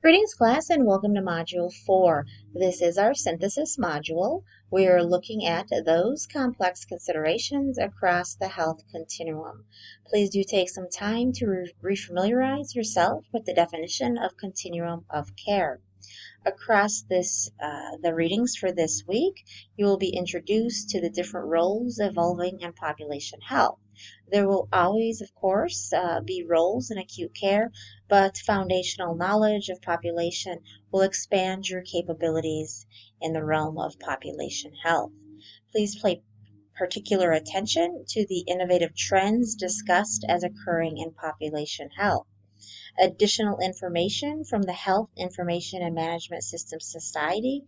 Greetings class and welcome to Module 4. This is our synthesis module. We are looking at those complex considerations across the health continuum. Please do take some time to refamiliarize yourself with the definition of continuum of care. Across the readings for this week, you will be introduced to the different roles evolving in population health. There will always, of course, be roles in acute care, but foundational knowledge of population will expand your capabilities in the realm of population health. Please pay particular attention to the innovative trends discussed as occurring in population health. Additional information from the Health Information and Management Systems Society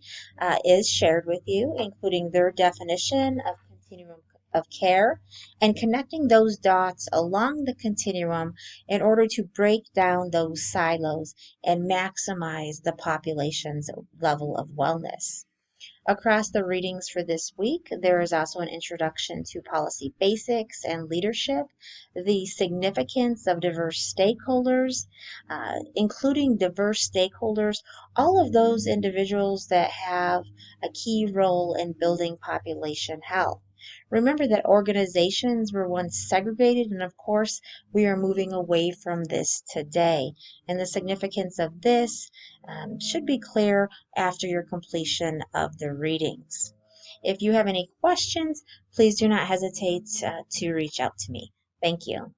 is shared with you, including their definition of continuum of care and connecting those dots along the continuum in order to break down those silos and maximize the population's level of wellness. Across the readings for this week, there is also an introduction to policy basics and leadership, the significance of diverse stakeholders, including diverse stakeholders, all of those individuals that have a key role in building population health. Remember that organizations were once segregated, and of course, we are moving away from this today. And the significance of this should be clear after your completion of the readings. If you have any questions, please do not hesitate to reach out to me. Thank you.